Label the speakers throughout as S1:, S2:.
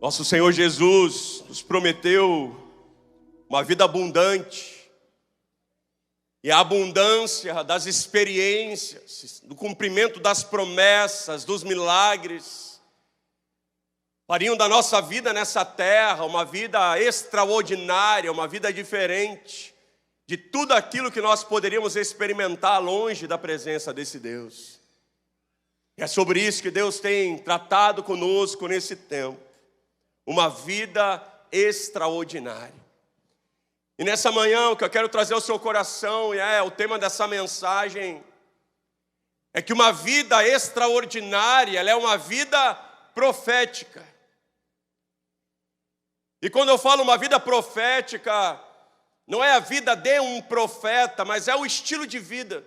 S1: Nosso Senhor Jesus nos prometeu uma vida abundante. E a abundância das experiências, do cumprimento das promessas, dos milagres, fariam da nossa vida nessa terra uma vida extraordinária, uma vida diferente de tudo aquilo que nós poderíamos experimentar longe da presença desse Deus. E é sobre isso que Deus tem tratado conosco nesse tempo. Uma vida extraordinária. E nessa manhã o que eu quero trazer ao seu coração, e o tema dessa mensagem, é que uma vida extraordinária, ela é uma vida profética. E quando eu falo uma vida profética, não é a vida de um profeta, mas é o estilo de vida.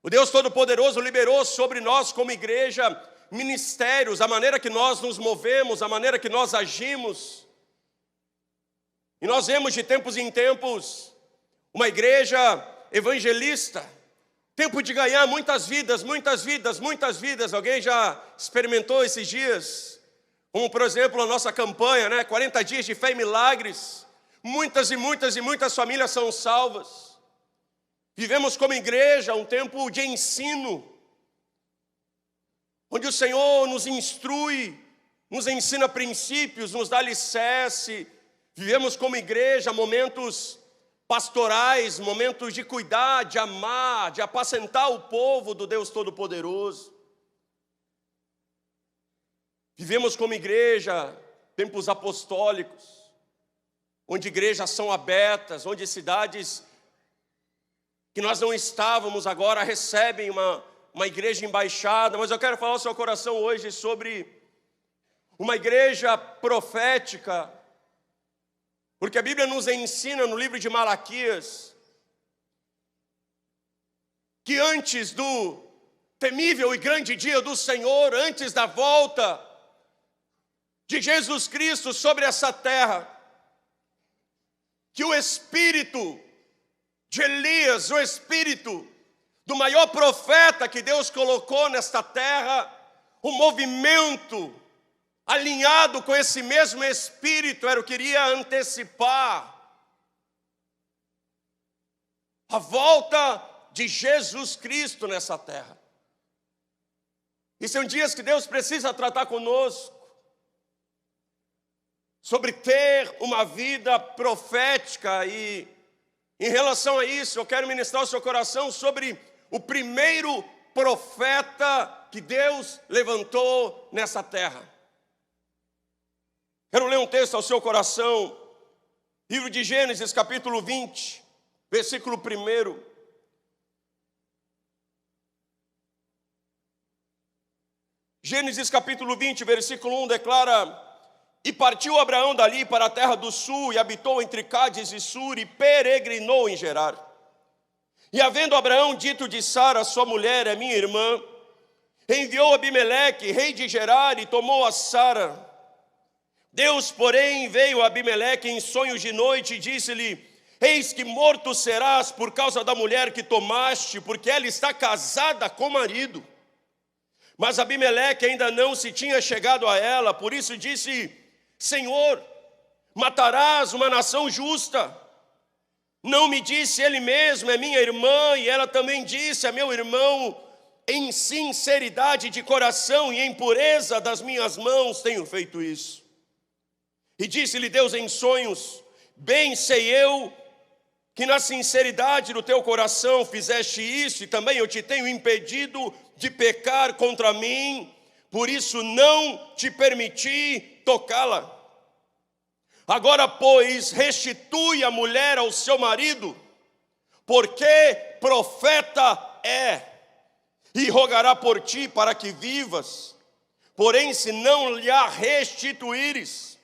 S1: O Deus Todo-Poderoso liberou sobre nós como igreja ministérios, a maneira que nós nos movemos, a maneira que nós agimos. E nós vemos de tempos em tempos uma igreja evangelista, tempo de ganhar muitas vidas, muitas vidas, muitas vidas. Alguém já experimentou esses dias? Como por exemplo a nossa campanha, 40 dias de fé e milagres. Muitas e muitas e muitas famílias são salvas. Vivemos como igreja um tempo de ensino, onde o Senhor nos instrui, nos ensina princípios, nos dá alicerce. Vivemos como igreja momentos pastorais, momentos de cuidar, de amar, de apacentar o povo do Deus Todo-Poderoso. Vivemos como igreja tempos apostólicos, onde igrejas são abertas, onde cidades que nós não estávamos agora recebem uma igreja embaixada. Mas eu quero falar ao seu coração hoje sobre uma igreja profética, porque a Bíblia nos ensina no livro de Malaquias que antes do temível e grande dia do Senhor, antes da volta de Jesus Cristo sobre essa terra, que o espírito de Elias, o espírito do maior profeta que Deus colocou nesta terra, o movimento alinhado com esse mesmo espírito era o que iria antecipar a volta de Jesus Cristo nessa terra. E são dias que Deus precisa tratar conosco sobre ter uma vida profética. E em relação a isso, eu quero ministrar ao seu coração sobre o primeiro profeta que Deus levantou nessa terra. Quero ler um texto ao seu coração, livro de Gênesis, capítulo 20, versículo 1. Gênesis capítulo 20, versículo 1 declara: E partiu Abraão dali para a terra do sul, e habitou entre Cádiz e Sur, e peregrinou em Gerar. E havendo Abraão dito de Sara, sua mulher, é minha irmã, enviou Abimeleque, rei de Gerar, e tomou a Sara. Deus, porém, veio a Abimeleque em sonhos de noite e disse-lhe: Eis que morto serás por causa da mulher que tomaste, porque ela está casada com o marido. Mas Abimeleque ainda não se tinha chegado a ela, por isso disse: Senhor, matarás uma nação justa? Não me disse ele mesmo, é minha irmã, e ela também disse, é meu irmão, em sinceridade de coração e em pureza das minhas mãos tenho feito isso. E disse-lhe Deus em sonhos: Bem sei eu que na sinceridade do teu coração fizeste isso, e também eu te tenho impedido de pecar contra mim, por isso não te permiti tocá-la. Agora, pois, restitui a mulher ao seu marido, porque profeta é, e rogará por ti para que vivas. Porém, se não lhe a restituíres,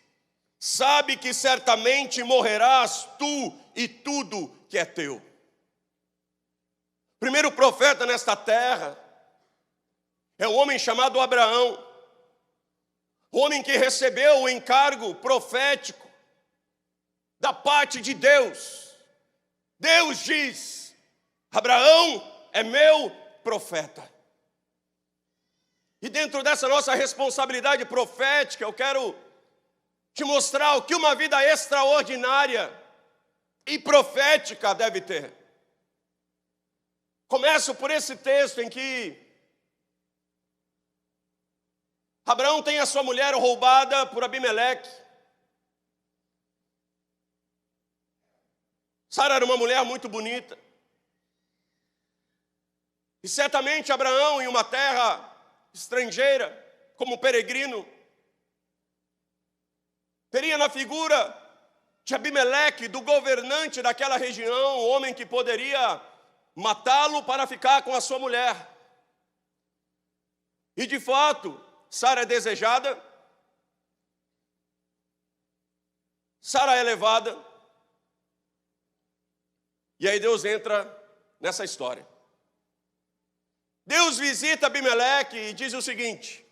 S1: sabe que certamente morrerás tu e tudo que é teu. Primeiro profeta nesta terra é um homem chamado Abraão, o homem que recebeu o encargo profético da parte de Deus. Deus diz: Abraão é meu profeta. E dentro dessa nossa responsabilidade profética, eu quero te mostrar o que uma vida extraordinária e profética deve ter. Começo por esse texto em que Abraão tem a sua mulher roubada por Abimeleque. Sara era uma mulher muito bonita. E certamente Abraão, em uma terra estrangeira, como peregrino, teria na figura de Abimeleque, do governante daquela região, um homem que poderia matá-lo para ficar com a sua mulher. E de fato, Sara é desejada, Sara é levada, e aí Deus entra nessa história. Deus visita Abimeleque e diz o seguinte: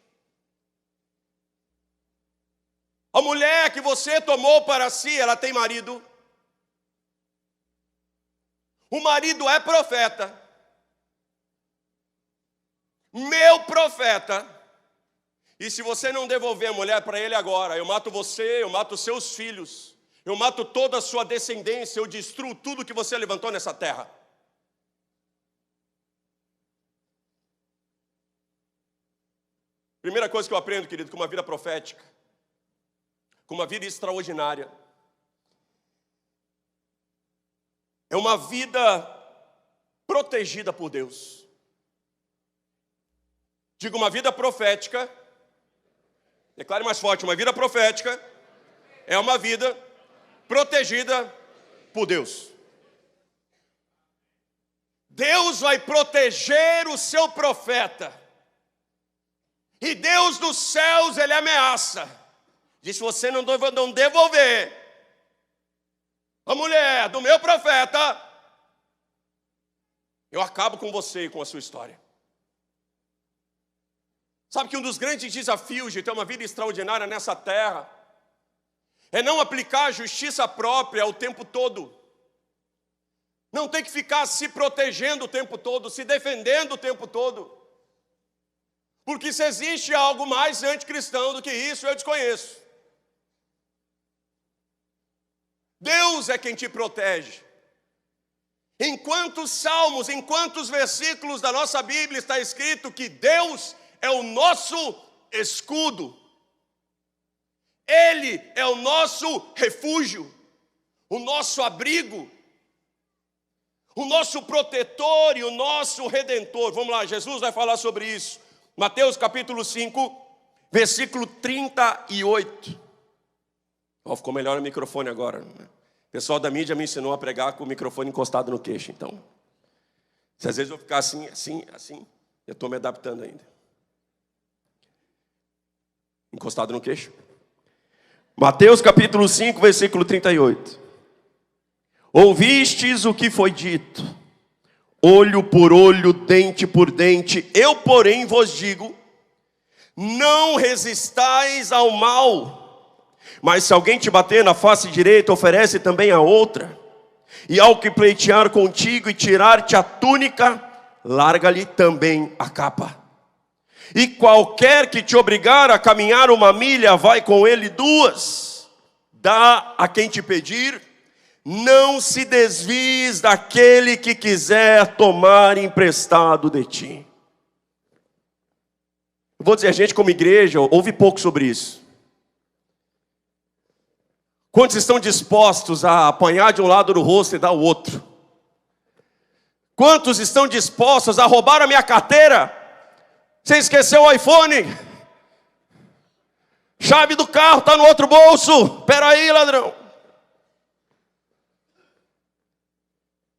S1: a mulher que você tomou para si, ela tem marido. O marido é profeta, meu profeta. E se você não devolver a mulher para ele agora, eu mato você, eu mato seus filhos, eu mato toda a sua descendência, eu destruo tudo que você levantou nessa terra. Primeira coisa que eu aprendo, querido, com uma vida profética, com uma vida extraordinária, é uma vida protegida por Deus. Digo, uma vida profética, declare mais forte, uma vida profética é uma vida protegida por Deus. Deus vai proteger o seu profeta. E Deus dos céus, Ele ameaça. Diz, se você não devolver a mulher do meu profeta, eu acabo com você e com a sua história. Sabe que um dos grandes desafios de ter uma vida extraordinária nessa terra é não aplicar a justiça própria o tempo todo. Não tem que ficar se protegendo o tempo todo, se defendendo o tempo todo. Porque se existe algo mais anticristão do que isso, eu desconheço. Deus é quem te protege. Em quantos salmos, em quantos versículos da nossa Bíblia está escrito que Deus é o nosso escudo. Ele é o nosso refúgio, o nosso abrigo, o nosso protetor e o nosso redentor. Vamos lá, Jesus vai falar sobre isso. Mateus capítulo 5, versículo 38. Ficou melhor o microfone agora. O pessoal da mídia me ensinou a pregar com o microfone encostado no queixo. Então, se às vezes eu ficar assim, eu estou me adaptando ainda. Encostado no queixo. Mateus capítulo 5, versículo 38. Ouvistes o que foi dito, olho por olho, dente por dente. Eu, porém, vos digo, não resistais ao mal. Mas se alguém te bater na face direita, oferece também a outra. E ao que pleitear contigo e tirar-te a túnica, larga-lhe também a capa. E qualquer que te obrigar a caminhar 1 milha, vai com ele 2. Dá a quem te pedir. Não se desvies daquele que quiser tomar emprestado de ti. Eu vou dizer, a gente como igreja ouve pouco sobre isso. Quantos estão dispostos a apanhar de um lado do rosto e dar o outro? Quantos estão dispostos a roubar a minha carteira? Você esqueceu o iPhone? Chave do carro está no outro bolso. Espera aí, ladrão.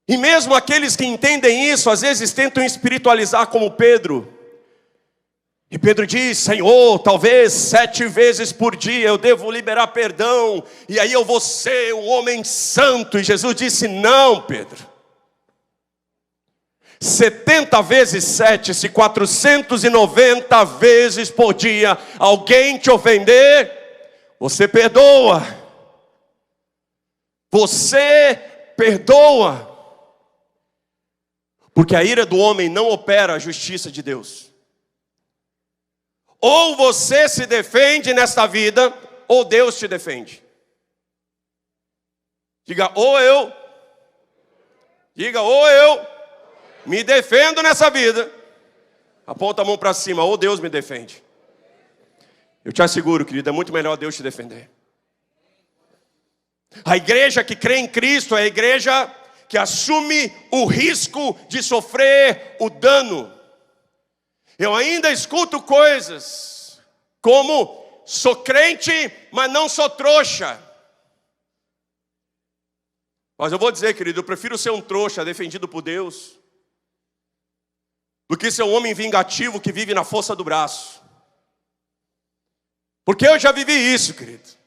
S1: E mesmo aqueles que entendem isso, às vezes tentam espiritualizar como Pedro. E Pedro diz, Senhor, talvez 7 vezes por dia eu devo liberar perdão, e aí eu vou ser um homem santo. E Jesus disse, não, Pedro. 70 vezes 7, se 490 vezes por dia alguém te ofender, você perdoa. Você perdoa. Porque a ira do homem não opera a justiça de Deus. Ou você se defende nesta vida, ou Deus te defende. Diga, ou eu me defendo nessa vida. Aponta a mão para cima, ou Deus me defende. Eu te asseguro, querido, é muito melhor Deus te defender. A igreja que crê em Cristo é a igreja que assume o risco de sofrer o dano. Eu ainda escuto coisas como: sou crente, mas não sou trouxa. Mas eu vou dizer, querido, eu prefiro ser um trouxa defendido por Deus do que ser um homem vingativo que vive na força do braço. Porque eu já vivi isso, querido.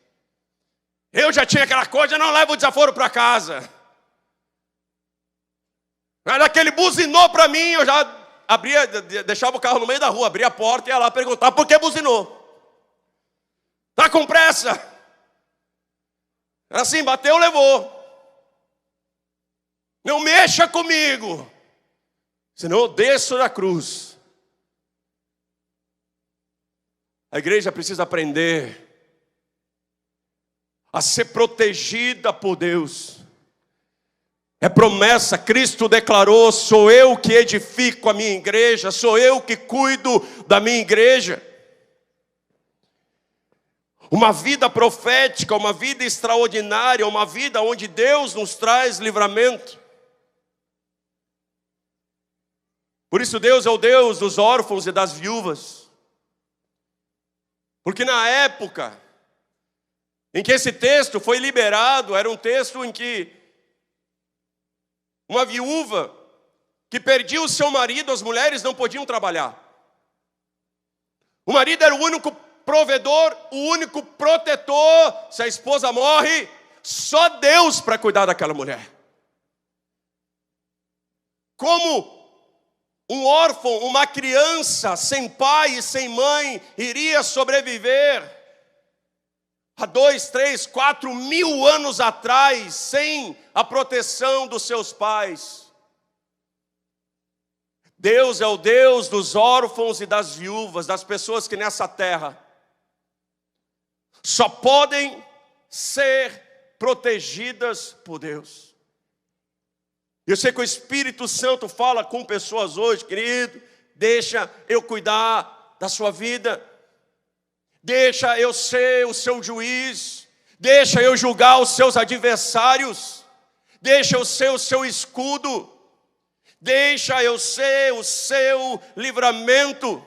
S1: Eu já tinha aquela coisa: não levo o desaforo para casa. Mas aquele buzinou para mim, eu já deixava o carro no meio da rua, abria a porta e ia lá perguntar por que buzinou. Tá com pressa? Assim, bateu, levou. Não mexa comigo, senão eu desço da cruz. A igreja precisa aprender a ser protegida por Deus. É promessa, Cristo declarou: sou eu que edifico a minha igreja, sou eu que cuido da minha igreja. Uma vida profética, uma vida extraordinária, uma vida onde Deus nos traz livramento. Por isso Deus é o Deus dos órfãos e das viúvas. Porque na época em que esse texto foi liberado, era um texto em que uma viúva que perdia o seu marido, as mulheres não podiam trabalhar. O marido era o único provedor, o único protetor. Se a esposa morre, só Deus para cuidar daquela mulher. Como um órfão, uma criança sem pai e sem mãe iria sobreviver há 2, 3, 4 mil anos atrás, sem a proteção dos seus pais? Deus é o Deus dos órfãos e das viúvas, das pessoas que nessa terra só podem ser protegidas por Deus. Eu sei que o Espírito Santo fala com pessoas hoje: querido, deixa eu cuidar da sua vida. Deixa eu ser o seu juiz. Deixa eu julgar os seus adversários. Deixa eu ser o seu escudo. Deixa eu ser o seu livramento.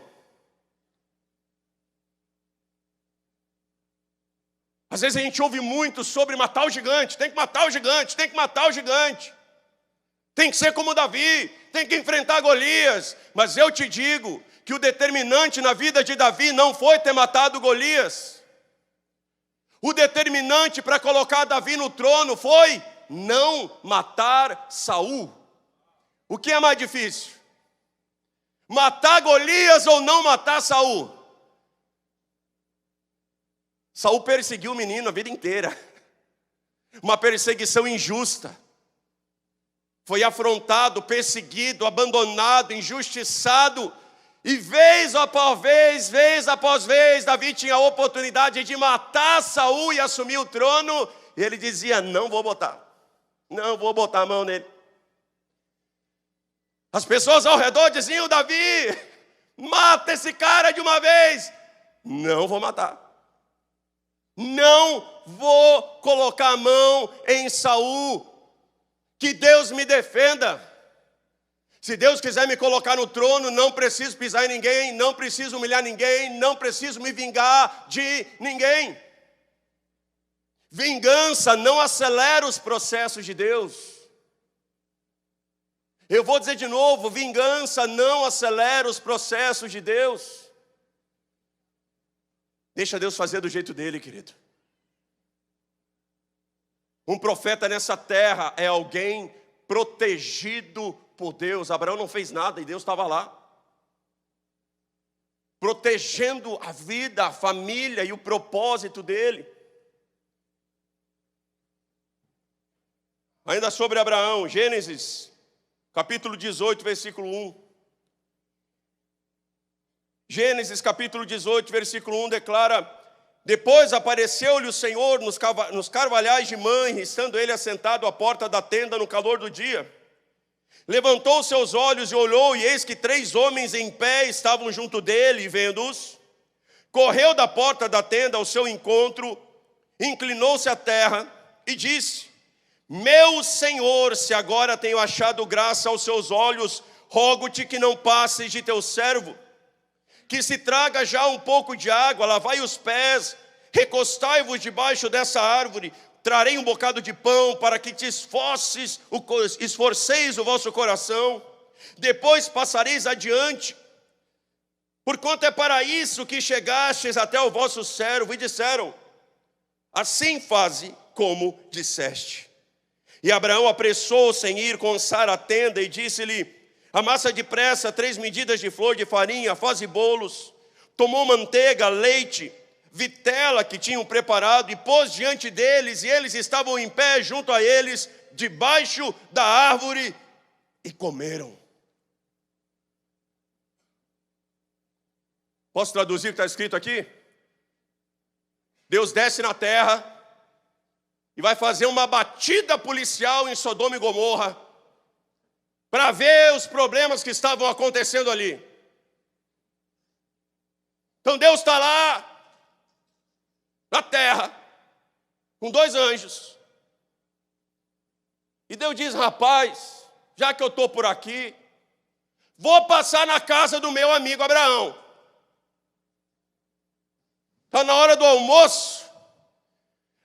S1: Às vezes a gente ouve muito sobre matar o gigante. Tem que matar o gigante, tem que matar o gigante. Tem que ser como Davi, tem que enfrentar Golias. Mas eu te digo que o determinante na vida de Davi não foi ter matado Golias. O determinante para colocar Davi no trono foi não matar Saul. O que é mais difícil? Matar Golias ou não matar Saul? Saul perseguiu o menino a vida inteira. Uma perseguição injusta. Foi afrontado, perseguido, abandonado, injustiçado. E vez após vez, Davi tinha a oportunidade de matar Saul e assumir o trono. E ele dizia: não vou botar a mão nele. As pessoas ao redor diziam: Davi, mata esse cara de uma vez. Não vou matar. Não vou colocar a mão em Saul. Que Deus me defenda. Se Deus quiser me colocar no trono, não preciso pisar em ninguém, não preciso humilhar ninguém, não preciso me vingar de ninguém. Vingança não acelera os processos de Deus. Eu vou dizer de novo: vingança não acelera os processos de Deus. Deixa Deus fazer do jeito dele, querido. Um profeta nessa terra é alguém protegido por Deus. Abraão não fez nada e Deus estava lá, protegendo a vida, a família e o propósito dele. Ainda sobre Abraão, Gênesis, capítulo 18, versículo 1. Gênesis capítulo 18, versículo 1 declara: depois apareceu-lhe o Senhor nos carvalhais de Manre, estando ele assentado à porta da tenda no calor do dia. Levantou seus olhos e olhou, e eis que 3 homens em pé estavam junto dele, e vendo-os, correu da porta da tenda ao seu encontro, inclinou-se à terra e disse: meu Senhor, se agora tenho achado graça aos seus olhos, rogo-te que não passes de teu servo, que se traga já um pouco de água, lavai os pés, recostai-vos debaixo dessa árvore, trarei um bocado de pão para que te esforceis o vosso coração, depois passareis adiante, porquanto é para isso que chegastes até o vosso servo. E disseram: assim faze como disseste. E Abraão apressou-se em ir coçar a tenda e disse-lhe: amassa depressa 3 medidas de flor de farinha, faze bolos. Tomou manteiga, leite, vitela que tinham preparado e pôs diante deles, e eles estavam em pé junto a eles, debaixo da árvore, e comeram. Posso traduzir o que está escrito aqui? Deus desce na terra e vai fazer uma batida policial em Sodoma e Gomorra, para ver os problemas que estavam acontecendo ali. Então Deus está lá, na terra, com 2 anjos. E Deus diz: rapaz, já que eu estou por aqui, vou passar na casa do meu amigo Abraão. Está na hora do almoço.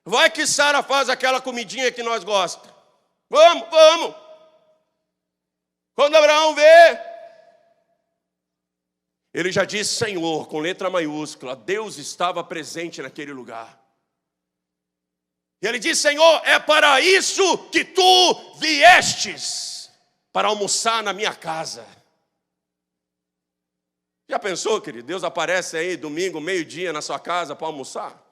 S1: Vai que Sara faz aquela comidinha que nós gostamos. Vamos. Quando Abraão vê, ele já diz Senhor, com letra maiúscula. Deus estava presente naquele lugar. E ele diz: Senhor, é para isso que tu viestes, para almoçar na minha casa. Já pensou, querido? Deus aparece aí domingo, meio-dia, na sua casa para almoçar?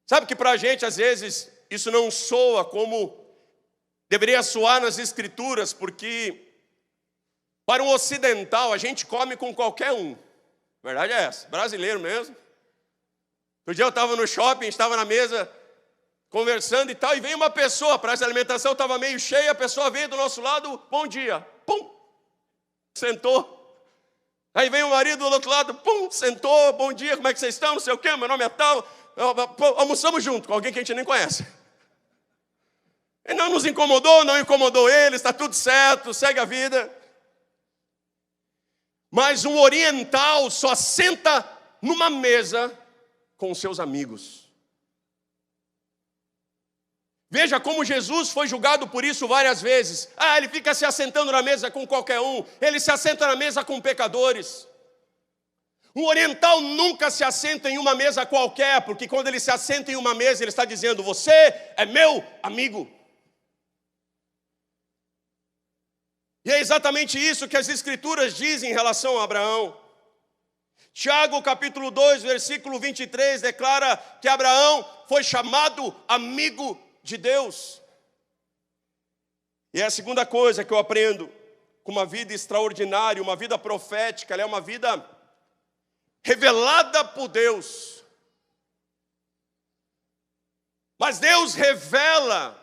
S1: Sabe que para a gente, às vezes, isso não soa como deveria soar nas Escrituras, porque para um ocidental, a gente come com qualquer um. A verdade é essa, brasileiro mesmo. Outro dia eu estava no shopping, estava na mesa, conversando e tal, e veio uma pessoa, a praça de alimentação estava meio cheia, a pessoa veio do nosso lado: bom dia, pum, sentou. Aí veio o marido do outro lado, pum, sentou, bom dia, como é que vocês estão, não sei o quê, meu nome é tal. Almoçamos junto com alguém que a gente nem conhece. E não nos incomodou, não incomodou eles, está tudo certo, segue a vida. Mas um oriental só senta numa mesa com os seus amigos. Veja como Jesus foi julgado por isso várias vezes. Ele fica se assentando na mesa com qualquer um, ele se assenta na mesa com pecadores. Um oriental nunca se assenta em uma mesa qualquer, porque quando ele se assenta em uma mesa, ele está dizendo: você é meu amigo. E é exatamente isso que as Escrituras dizem em relação a Abraão. Tiago capítulo 2, versículo 23, declara que Abraão foi chamado amigo de Deus. E é a segunda coisa que eu aprendo com uma vida extraordinária, uma vida profética. Ela é uma vida revelada por Deus. Mas Deus revela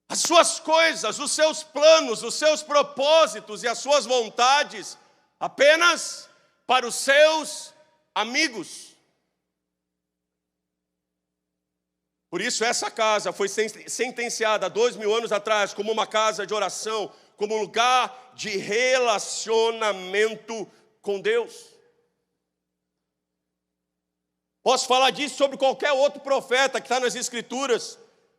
S1: as suas coisas, os seus planos, os seus propósitos e as suas vontades apenas para os seus amigos. Por isso essa casa foi sentenciada há 2000 anos atrás como uma casa de oração, como um lugar de relacionamento com Deus. Posso falar disso sobre qualquer outro profeta que está nas Escrituras.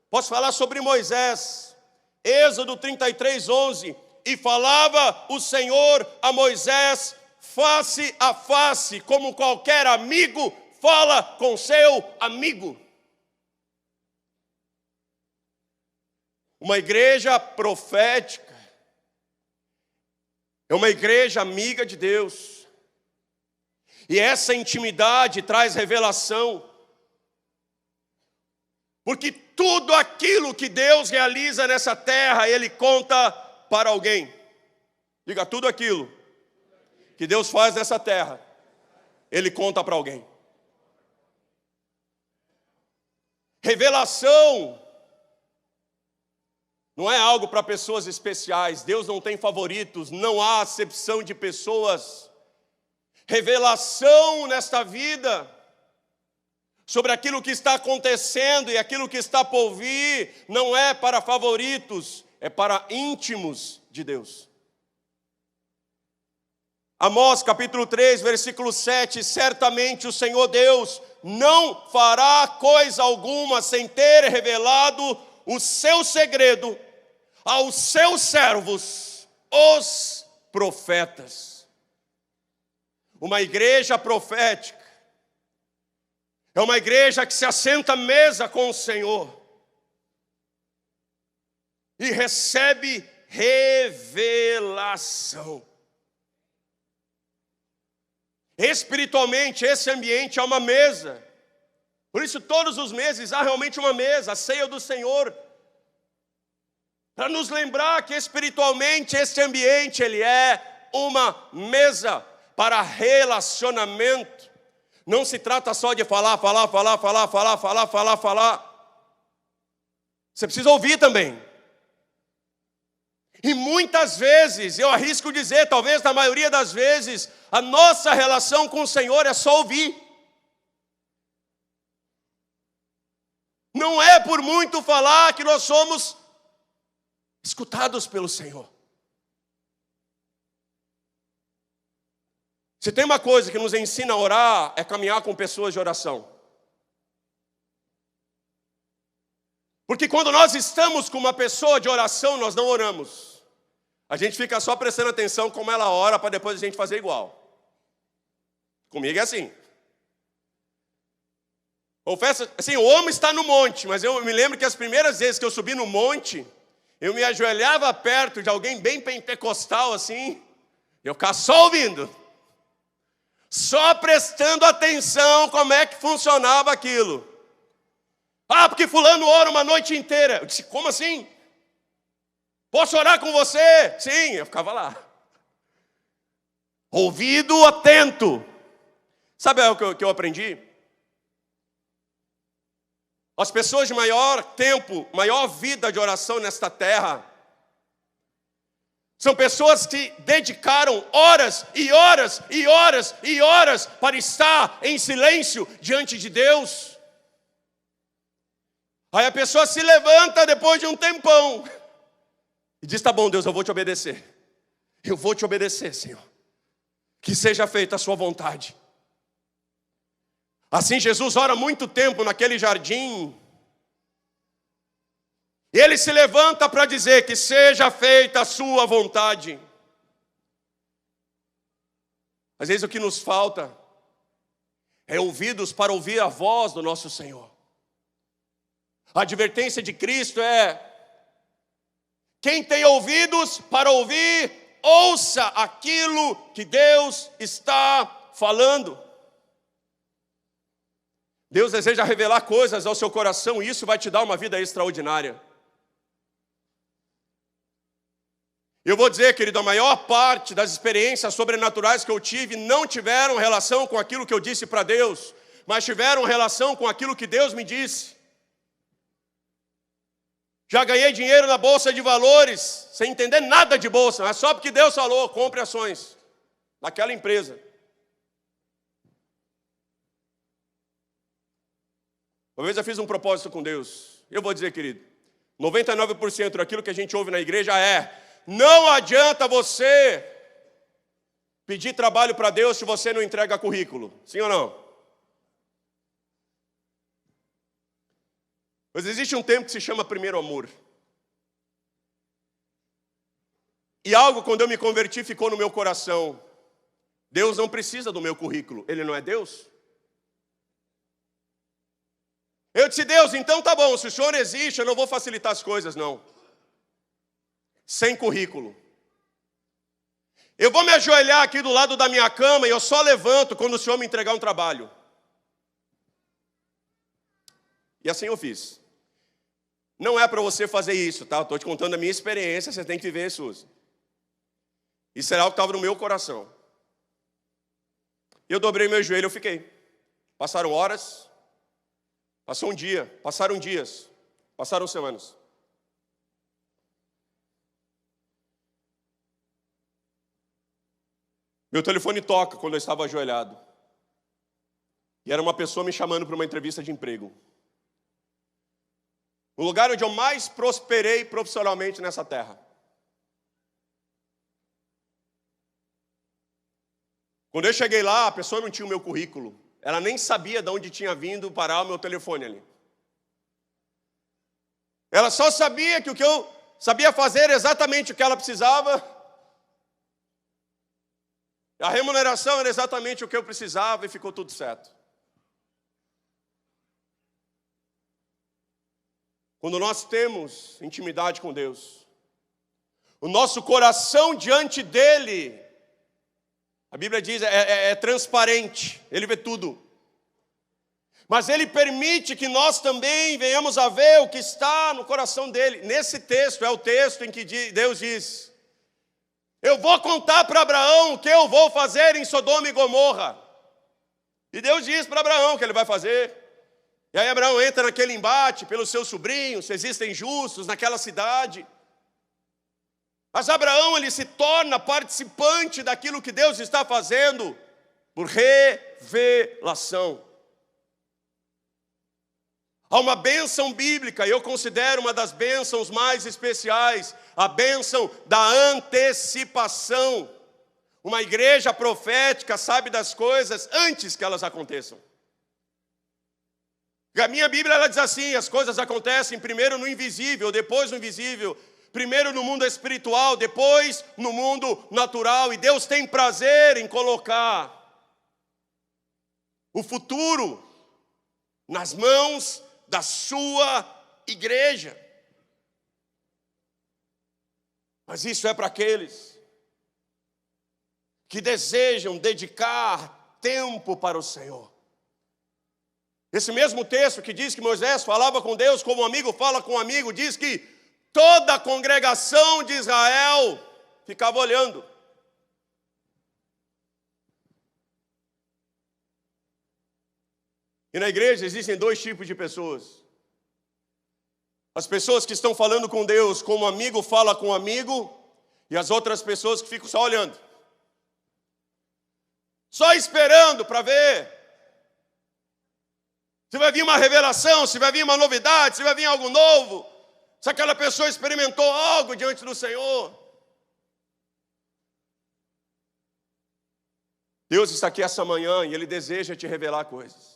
S1: Posso falar sobre Moisés. Êxodo 33, 11. E falava o Senhor a Moisés face a face, como qualquer amigo fala com seu amigo. Uma igreja profética é uma igreja amiga de Deus. E essa intimidade traz revelação. Porque tudo aquilo que Deus realiza nessa terra, Ele conta para alguém. Diga, tudo aquilo que Deus faz nessa terra, Ele conta para alguém. Revelação não é algo para pessoas especiais. Deus não tem favoritos, não há acepção de pessoas. Revelação nesta vida sobre aquilo que está acontecendo e aquilo que está por vir não é para favoritos, é para íntimos de Deus. Amós capítulo 3, versículo 7, certamente o Senhor Deus não fará coisa alguma sem ter revelado o seu segredo aos seus servos, os profetas. Uma igreja profética é uma igreja que se assenta à mesa com o Senhor e recebe revelação. Espiritualmente, esse ambiente é uma mesa. Por isso, todos os meses há realmente uma mesa, a ceia do Senhor. Para nos lembrar que espiritualmente esse ambiente, ele é uma mesa para relacionamento. Não se trata só de falar. Você precisa ouvir também. E muitas vezes, eu arrisco dizer, talvez na maioria das vezes, a nossa relação com o Senhor é só ouvir. Não é por muito falar que nós somos escutados pelo Senhor. Se tem uma coisa que nos ensina a orar, é caminhar com pessoas de oração. Porque quando nós estamos com uma pessoa de oração, nós não oramos. A gente fica só prestando atenção como ela ora, para depois a gente fazer igual. Comigo é assim. Confesso, assim, o homem está no monte, mas eu me lembro que as primeiras vezes que eu subi no monte, eu me ajoelhava perto de alguém bem pentecostal assim, eu ficava só ouvindo, só prestando atenção como é que funcionava aquilo. Ah, porque fulano ora uma noite inteira. Eu disse, como assim? Posso orar com você? Sim, eu ficava lá. Ouvido atento. Sabe o que eu aprendi? As pessoas de maior tempo, maior vida de oração nesta terra, são pessoas que dedicaram horas e horas e horas e horas para estar em silêncio diante de Deus. Aí a pessoa se levanta depois de um tempão e diz, tá bom Deus, eu vou te obedecer. Eu vou te obedecer, Senhor. Que seja feita a sua vontade. Assim Jesus ora muito tempo naquele jardim. E ele se levanta para dizer que seja feita a sua vontade. Às vezes o que nos falta é ouvidos para ouvir a voz do nosso Senhor. A advertência de Cristo é: quem tem ouvidos para ouvir, ouça aquilo que Deus está falando. Deus deseja revelar coisas ao seu coração e isso vai te dar uma vida extraordinária. Eu vou dizer, querido, a maior parte das experiências sobrenaturais que eu tive não tiveram relação com aquilo que eu disse para Deus, mas tiveram relação com aquilo que Deus me disse. Já ganhei dinheiro na bolsa de valores, sem entender nada de bolsa, mas só porque Deus falou, compre ações naquela empresa. Uma vez eu fiz um propósito com Deus. Eu vou dizer, querido, 99% daquilo que a gente ouve na igreja é: não adianta você pedir trabalho para Deus se você não entrega currículo. Sim ou não? Mas existe um tempo que se chama primeiro amor. E algo, quando eu me converti, ficou no meu coração. Deus não precisa do meu currículo. Ele não é Deus? Eu disse, Deus, então tá bom, se o Senhor existe, eu não vou facilitar as coisas, não. Sem currículo. Eu vou me ajoelhar aqui do lado da minha cama e eu só levanto quando o Senhor me entregar um trabalho. E assim eu fiz. Não é para você fazer isso, tá? Estou te contando a minha experiência, você tem que viver, Jesus. Isso era algo que estava no meu coração. Eu dobrei meu joelho, eu fiquei. Passaram horas, passou um dia, passaram dias, passaram semanas. Meu telefone toca quando eu estava ajoelhado. E era uma pessoa me chamando para uma entrevista de emprego. O lugar onde eu mais prosperei profissionalmente nessa terra. Quando eu cheguei lá, a pessoa não tinha o meu currículo. Ela nem sabia de onde tinha vindo parar o meu telefone ali. Ela só sabia que o que eu sabia fazer era exatamente o que ela precisava. A remuneração era exatamente o que eu precisava e ficou tudo certo. Quando nós temos intimidade com Deus, o nosso coração diante dEle, a Bíblia diz, é transparente, Ele vê tudo. Mas Ele permite que nós também venhamos a ver o que está no coração dEle. Nesse texto, é o texto em que Deus diz: eu vou contar para Abraão o que eu vou fazer em Sodoma e Gomorra. E Deus diz para Abraão o que ele vai fazer. E aí Abraão entra naquele embate pelos seus sobrinhos, se existem justos naquela cidade. Mas Abraão, ele se torna participante daquilo que Deus está fazendo por revelação. Há uma bênção bíblica, e eu considero uma das bênçãos mais especiais, a bênção da antecipação. Uma igreja profética sabe das coisas antes que elas aconteçam. E a minha Bíblia, ela diz assim: as coisas acontecem primeiro no invisível, depois no invisível. Primeiro no mundo espiritual, depois no mundo natural. E Deus tem prazer em colocar o futuro nas mãos da sua igreja. Mas isso é para aqueles que desejam dedicar tempo para o Senhor. Esse mesmo texto que diz que Moisés falava com Deus como um amigo fala com um amigo, diz que toda a congregação de Israel ficava olhando. E na igreja existem dois tipos de pessoas. As pessoas que estão falando com Deus como um amigo fala com um amigo, e as outras pessoas que ficam só olhando. Só esperando para ver se vai vir uma revelação, se vai vir uma novidade, se vai vir algo novo, se aquela pessoa experimentou algo diante do Senhor. Deus está aqui essa manhã e Ele deseja te revelar coisas.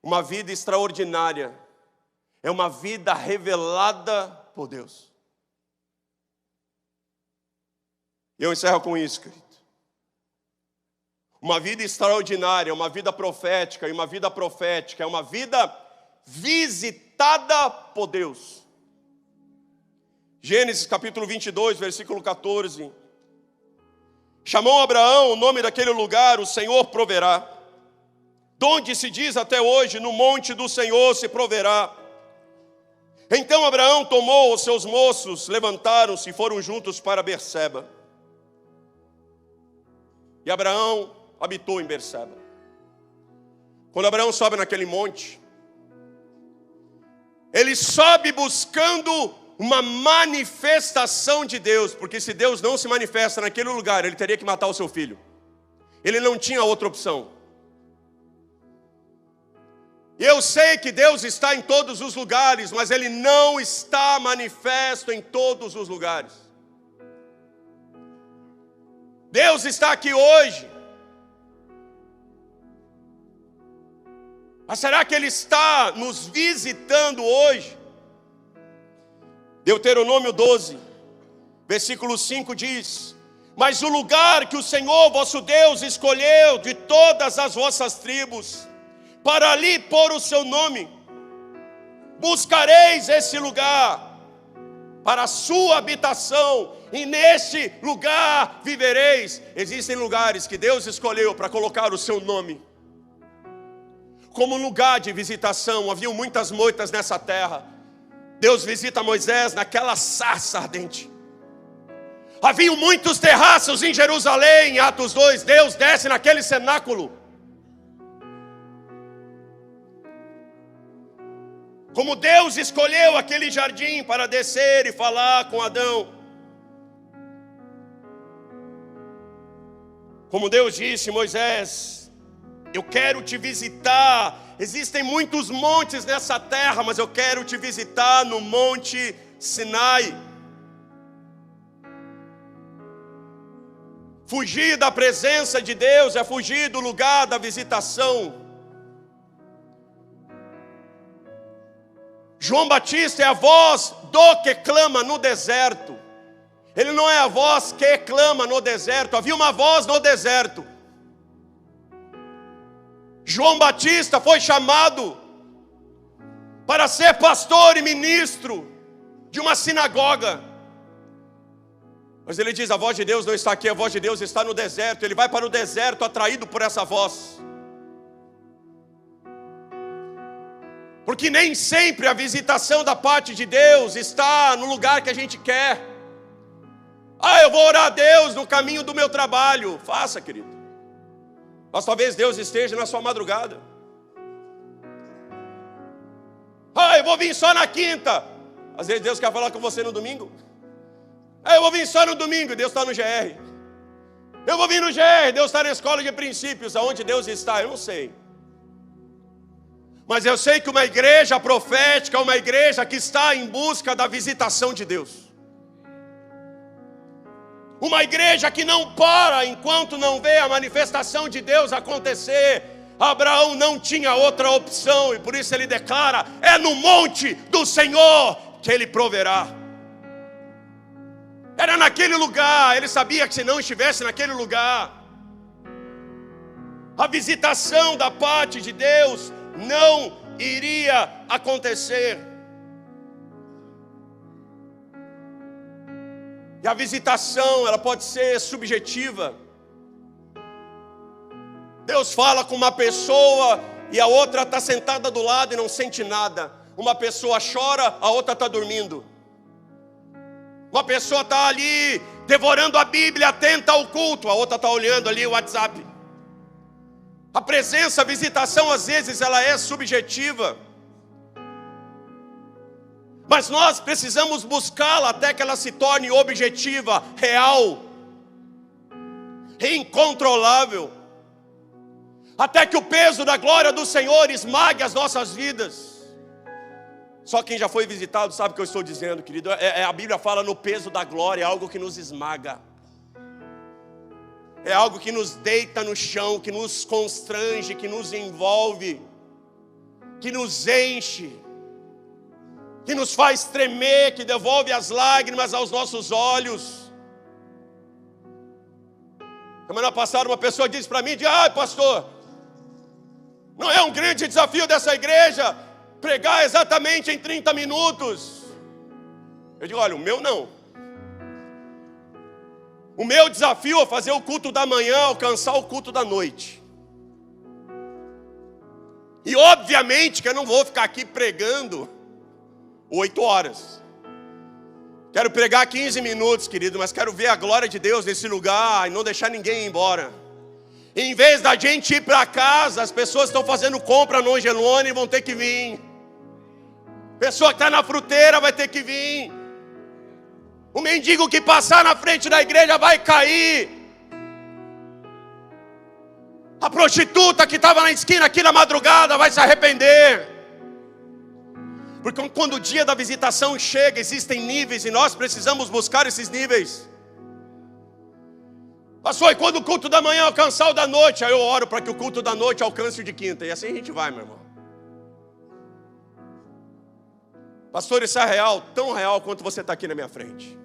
S1: Uma vida extraordinária é uma vida revelada por Deus. E eu encerro com isso, querido. Uma vida extraordinária, uma vida profética, e uma vida profética é uma vida visitada por Deus. Gênesis capítulo 22, versículo 14. Chamou Abraão o nome daquele lugar, o Senhor proverá. Donde se diz até hoje, no monte do Senhor se proverá. Então Abraão tomou os seus moços, levantaram-se e foram juntos para Berseba. E Abraão habitou em Berseba. Quando Abraão sobe naquele monte, ele sobe buscando uma manifestação de Deus, porque se Deus não se manifesta naquele lugar, ele teria que matar o seu filho. Ele não tinha outra opção. E eu sei que Deus está em todos os lugares, mas Ele não está manifesto em todos os lugares. Deus está aqui hoje. Mas será que Ele está nos visitando hoje? Deuteronômio 12, versículo 5 diz: mas o lugar que o Senhor vosso Deus escolheu de todas as vossas tribos, para ali pôr o seu nome, buscareis esse lugar para a sua habitação, e neste lugar vivereis. Existem lugares que Deus escolheu para colocar o seu nome como lugar de visitação. Havia muitas moitas nessa terra. Deus visita Moisés naquela sarça ardente. Haviam muitos terraços em Jerusalém, em Atos 2, Deus desce naquele cenáculo. Como Deus escolheu aquele jardim para descer e falar com Adão. Como Deus disse, Moisés, eu quero te visitar. Existem muitos montes nessa terra, mas eu quero te visitar no Monte Sinai. Fugir da presença de Deus é fugir do lugar da visitação. João Batista é a voz do que clama no deserto. Ele não é a voz que clama no deserto. Havia uma voz no deserto. João Batista foi chamado para ser pastor e ministro de uma sinagoga. Mas ele diz, a voz de Deus não está aqui, a voz de Deus está no deserto. Ele vai para o deserto atraído por essa voz. Porque nem sempre a visitação da parte de Deus está no lugar que a gente quer. Eu vou orar a Deus no caminho do meu trabalho. Faça, querido. Mas talvez Deus esteja na sua madrugada. Eu vou vir só na quinta. Às vezes Deus quer falar com você no domingo. Eu vou vir só no domingo, Deus está no GR. Eu vou vir no GR, Deus está na escola de princípios. Aonde Deus está, eu não sei. Mas eu sei que uma igreja profética é uma igreja que está em busca da visitação de Deus. Uma igreja que não para enquanto não vê a manifestação de Deus acontecer. Abraão não tinha outra opção e por isso ele declara, é no monte do Senhor que ele proverá. Era naquele lugar, ele sabia que se não estivesse naquele lugar, a visitação da parte de Deus não iria acontecer. E a visitação, ela pode ser subjetiva. Deus fala com uma pessoa e a outra está sentada do lado e não sente nada. Uma pessoa chora, a outra está dormindo. Uma pessoa está ali devorando a Bíblia, atenta ao culto, a outra está olhando ali o WhatsApp. A presença, a visitação, às vezes, ela é subjetiva. Mas nós precisamos buscá-la até que ela se torne objetiva, real, incontrolável. Até que o peso da glória do Senhor esmague as nossas vidas. Só quem já foi visitado sabe o que eu estou dizendo, querido. A Bíblia fala no peso da glória, é algo que nos esmaga. É algo que nos deita no chão, que nos constrange, que nos envolve, que nos enche, que nos faz tremer, que devolve as lágrimas aos nossos olhos. Semana passada uma pessoa disse para mim, pastor, não é um grande desafio dessa igreja pregar exatamente em 30 minutos? Eu digo, olha, o meu não. O meu desafio é fazer o culto da manhã alcançar o culto da noite. E obviamente que eu não vou ficar aqui pregando 8 horas. Quero pregar 15 minutos, querido, mas quero ver a glória de Deus nesse lugar e não deixar ninguém ir embora. E em vez da gente ir para casa, as pessoas estão fazendo compra no Angelone e vão ter que vir. Pessoa que está na fruteira vai ter que vir. O mendigo que passar na frente da igreja vai cair. A prostituta que estava na esquina aqui na madrugada vai se arrepender. Porque quando o dia da visitação chega, existem níveis e nós precisamos buscar esses níveis. Pastor, e quando o culto da manhã alcançar o da noite, aí eu oro para que o culto da noite alcance o de quinta. E assim a gente vai, meu irmão. Pastor, isso é real, tão real quanto você está aqui na minha frente.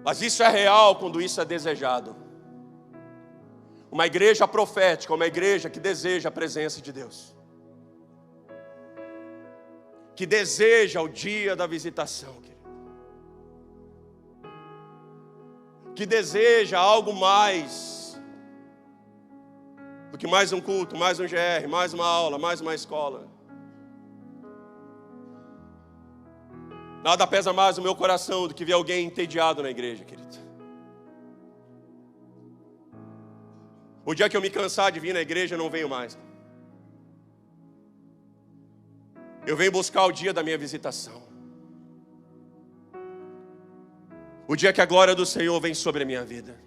S1: Mas isso é real quando isso é desejado. Uma igreja profética, uma igreja que deseja a presença de Deus. Que deseja o dia da visitação, querido. Que deseja algo mais do que mais um culto, mais um GR, mais uma aula, mais uma escola. Nada pesa mais no meu coração do que ver alguém entediado na igreja, querido. O dia que eu me cansar de vir na igreja, eu não venho mais. Eu venho buscar o dia da minha visitação. O dia que a glória do Senhor vem sobre a minha vida.